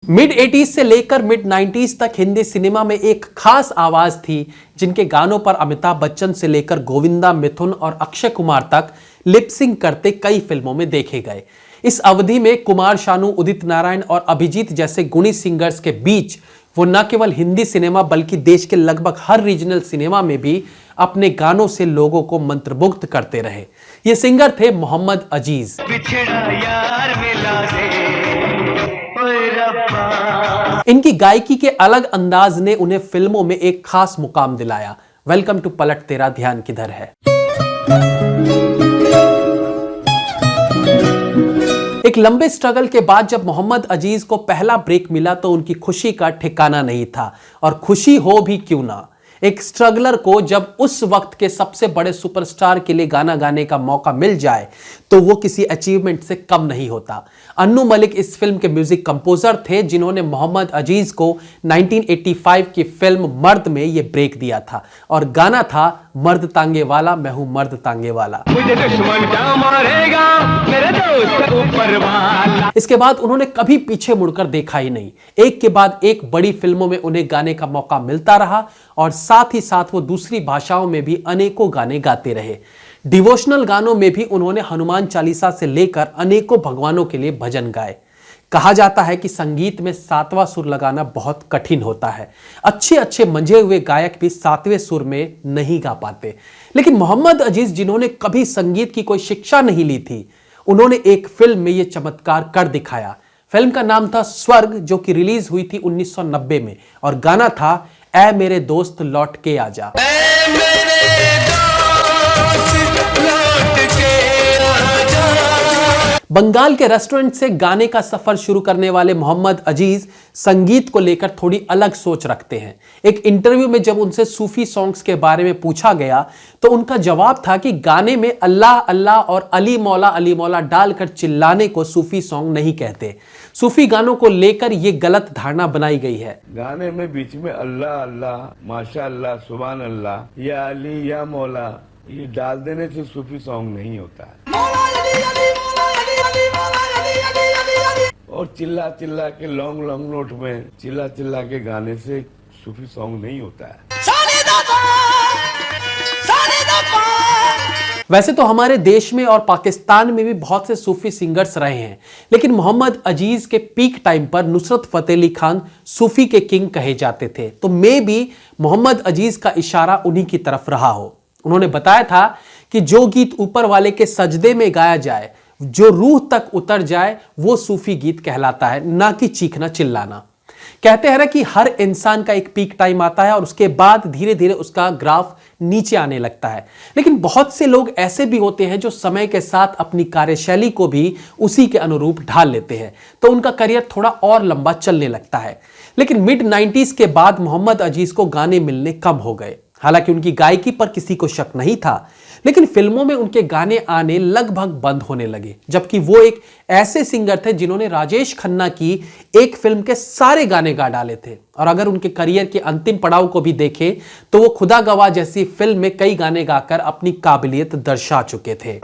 Mid 80s से लेकर mid 90s तक हिंदी सिनेमा में एक खास आवाज थी जिनके गानों पर अमिताभ बच्चन से लेकर गोविंदा, मिथुन और अक्षय कुमार तक लिपसिंग करते कई फिल्मों में देखे गए। इस अवधि में कुमार शानू, उदित नारायण और अभिजीत जैसे गुणी सिंगर्स के बीच वो न केवल हिंदी सिनेमा बल्कि देश के लगभग हर रीजनल सिनेमा में भी अपने गानों से लोगों को मंत्रमुग्ध करते रहे। ये सिंगर थे मोहम्मद अजीज। इनकी गायकी के अलग अंदाज ने उन्हें फिल्मों में एक खास मुकाम दिलाया। वेलकम टू पलट तेरा ध्यान किधर है। एक लंबे स्ट्रगल के बाद जब मोहम्मद अजीज को पहला ब्रेक मिला तो उनकी खुशी का ठिकाना नहीं था, और खुशी हो भी क्यों ना। एक स्ट्रगलर को जब उस वक्त के सबसे बड़े सुपरस्टार के लिए गाना गाने का मौका मिल जाए तो वो किसी अचीवमेंट से कम नहीं होता। अन्नू मलिक इस फिल्म के म्यूजिक कंपोजर थे जिन्होंने मोहम्मद अजीज को 1985 की फिल्म मर्द में ये ब्रेक दिया था, और गाना था मर्द तांगे वाला मैं हूं मर्द तांगे वाला। मुझे दुश्मन क्या मारेगा मेरे दोस्त ऊपर वाला। इसके बाद उन्होंने कभी पीछे मुड़कर देखा ही नहीं। एक के बाद एक बड़ी फिल्मों में उन्हें गाने का मौका मिलता रहा, और साथ ही साथ वो दूसरी भाषाओं में भी अनेकों गाने गाते रहे। डिवोशनल गानों में भी उन्होंने हनुमान चालीसा से लेकर अनेकों भगवानों के लिए भजन गाए। कहा जाता है कि संगीत में सातवां सुर लगाना बहुत कठिन होता है। अच्छे अच्छे मंझे हुए गायक भी सातवें सुर में नहीं गा पाते। लेकिन मोहम्मद अजीज, जिन्होंने कभी संगीत की कोई शिक्षा नहीं ली थी, उन्होंने एक फिल्म में यह चमत्कार कर दिखाया। फिल्म का नाम था स्वर्ग, जो कि रिलीज हुई थी 1990 में, और गाना था ऐ मेरे दोस्त लौट के आजा। बंगाल के रेस्टोरेंट से गाने का सफर शुरू करने वाले मोहम्मद अजीज संगीत को लेकर थोड़ी अलग सोच रखते हैं। एक इंटरव्यू में जब उनसे सूफी सॉन्ग्स के बारे में पूछा गया तो उनका जवाब था कि गाने में अल्लाह अल्लाह और अली मौला डालकर चिल्लाने को सूफी सॉन्ग नहीं कहते। सूफी गानों को लेकर यह गलत धारणा बनाई गई है। गाने में बीच में अल्लाह अल्लाह, माशा अल्लाह, सुभान अल्लाह, या अली या मौला, ये डाल देने से सूफी सॉन्ग नहीं होता है। और चिल्ला चिल्ला के लॉन्ग नोट में चिल्ला चिल्ला के गाने से सूफी सॉन्ग नहीं होता है। वैसे तो हमारे देश में और पाकिस्तान में भी बहुत से सूफी सिंगर्स रहे हैं, लेकिन मोहम्मद अजीज के पीक टाइम पर नुसरत फतेह अली खान सूफी के किंग कहे जाते थे। तो मे भी मोहम्मद अजीज का इशारा उन्हीं की तरफ रहा हो। उन्होंने बताया था कि जो गीत ऊपर वाले के सजदे में गाया जाए, जो रूह तक उतर जाए, वो सूफी गीत कहलाता है, ना कि चीखना चिल्लाना। कहते हैं ना कि हर इंसान का एक पीक टाइम आता है और उसके बाद धीरे धीरे उसका ग्राफ नीचे आने लगता है। लेकिन बहुत से लोग ऐसे भी होते हैं जो समय के साथ अपनी कार्यशैली को भी उसी के अनुरूप ढाल लेते हैं, तो उनका करियर थोड़ा और लंबा चलने लगता है। लेकिन मिड 90s के बाद मोहम्मद अजीज को गाने मिलने कम हो गए। हालांकि उनकी गायकी पर किसी को शक नहीं था, लेकिन फिल्मों में उनके गाने आने लगभग बंद होने लगे। जबकि वो एक ऐसे सिंगर थे जिन्होंने राजेश खन्ना की एक फिल्म के सारे गाने गा डाले थे। और अगर उनके करियर के अंतिम पड़ाव को भी देखें तो वो खुदा गवाह जैसी फिल्म में कई गाने गाकर अपनी काबिलियत दर्शा चुके थे।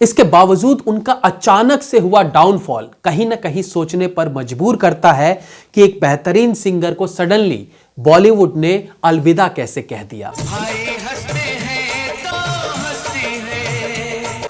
इसके बावजूद उनका अचानक से हुआ डाउनफॉल कहीं ना कहीं सोचने पर मजबूर करता है कि एक बेहतरीन सिंगर को सडनली बॉलीवुड ने अलविदा कैसे कह दिया।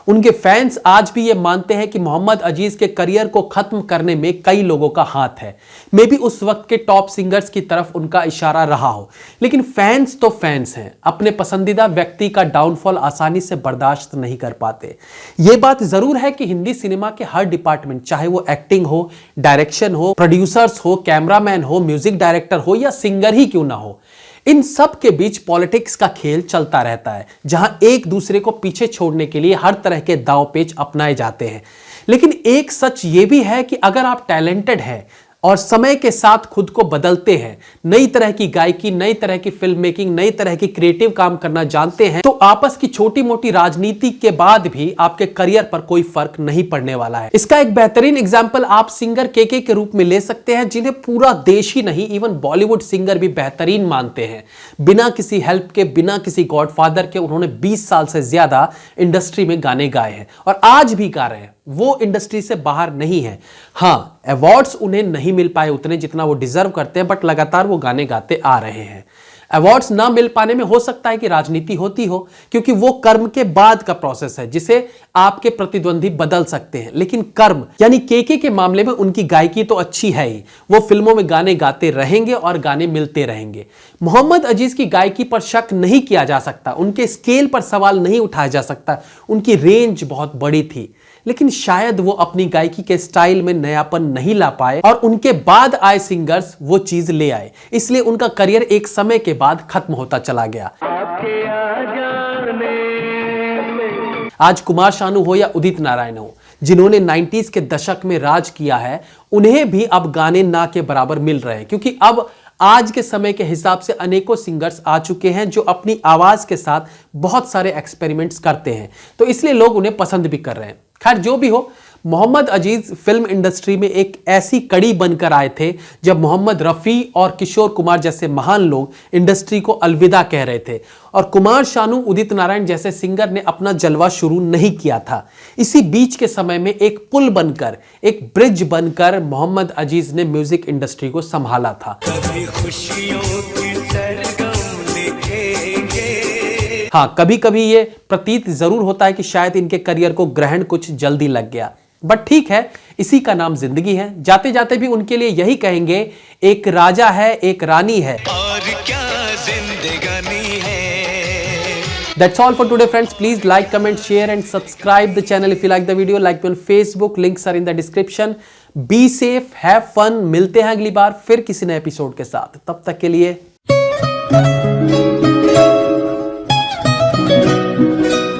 उनके फैंस आज भी ये मानते हैं कि मोहम्मद अजीज के करियर को खत्म करने में कई लोगों का हाथ है। मे बी उस वक्त के टॉप सिंगर्स की तरफ उनका इशारा रहा हो, लेकिन फैंस तो फैंस हैं। अपने पसंदीदा व्यक्ति का डाउनफॉल आसानी से बर्दाश्त नहीं कर पाते। ये बात जरूर है कि हिंदी सिनेमा के हर डिपार्टमेंट, चाहे वो एक्टिंग हो, डायरेक्शन हो, प्रोड्यूसर्स हो, कैमरामैन हो, म्यूजिक डायरेक्टर हो या सिंगर ही क्यों ना हो, इन सब के बीच पॉलिटिक्स का खेल चलता रहता है, जहां एक दूसरे को पीछे छोड़ने के लिए हर तरह के दांव पेच अपनाए जाते हैं। लेकिन एक सच ये भी है कि अगर आप टैलेंटेड हैं और समय के साथ खुद को बदलते हैं, नई तरह की गायकी, नई तरह की फिल्म मेकिंग, नई तरह की क्रिएटिव काम करना जानते हैं, तो आपस की छोटी मोटी राजनीति के बाद भी आपके करियर पर कोई फर्क नहीं पड़ने वाला है। इसका एक बेहतरीन एग्जांपल आप सिंगर केके के रूप में ले सकते हैं, जिन्हें पूरा देश ही नहीं, इवन बॉलीवुड सिंगर भी बेहतरीन मानते हैं। बिना किसी हेल्प के, बिना किसी गॉडफादर के उन्होंने 20 साल से ज्यादा इंडस्ट्री में गाने गाए हैं और आज भी गा रहे हैं। वो इंडस्ट्री से बाहर नहीं है। हाँ, अवार्ड्स उन्हें नहीं मिल पाए उतने जितना वो डिजर्व करते हैं, बट लगातार वो गाने गाते आ रहे हैं। अवार्ड्स ना मिल पाने में हो सकता है कि राजनीति होती हो, क्योंकि वो कर्म के बाद का प्रोसेस है जिसे आपके प्रतिद्वंदी बदल सकते हैं। लेकिन कर्म यानी केके के मामले में उनकी गायकी तो अच्छी है ही, वो फिल्मों में गाने गाते रहेंगे और गाने मिलते रहेंगे। मोहम्मद अजीज की गायकी पर शक नहीं किया जा सकता, उनके स्केल पर सवाल नहीं उठाया जा सकता, उनकी रेंज बहुत बड़ी थी। लेकिन शायद वो अपनी गायकी के स्टाइल में नयापन नहीं ला पाए और उनके बाद आए सिंगर्स वो चीज ले आए, इसलिए उनका करियर एक समय के बाद खत्म होता चला गया। आज कुमार शानू हो या उदित नारायण हो, जिन्होंने 90s के दशक में राज किया है, उन्हें भी अब गाने ना के बराबर मिल रहे हैं, क्योंकि अब आज के समय के हिसाब से अनेकों सिंगर्स आ चुके हैं जो अपनी आवाज के साथ बहुत सारे एक्सपेरिमेंट्स करते हैं, तो इसलिए लोग उन्हें पसंद भी कर रहे हैं। खैर, जो भी हो, मोहम्मद अजीज फिल्म इंडस्ट्री में एक ऐसी कड़ी बनकर आए थे जब मोहम्मद रफ़ी और किशोर कुमार जैसे महान लोग इंडस्ट्री को अलविदा कह रहे थे और कुमार शानू, उदित नारायण जैसे सिंगर ने अपना जलवा शुरू नहीं किया था। इसी बीच के समय में एक पुल बनकर, एक ब्रिज बनकर मोहम्मद अजीज ने म्यूजिक इंडस्ट्री को संभाला था। हाँ, कभी कभी ये प्रतीत जरूर होता है कि शायद इनके करियर को ग्रहण कुछ जल्दी लग गया, बट ठीक है, इसी का नाम जिंदगी है। जाते जाते भी उनके लिए यही कहेंगे, एक राजा है, एक रानी है, और क्या जिंदगानी है। That's all for today, friends. Please like, comment, share and subscribe the channel if you like the video. Like me on Facebook, links are in the description. Be safe, have fun. मिलते हैं अगली बार फिर किसी नए episode के साथ। तब तक के लिए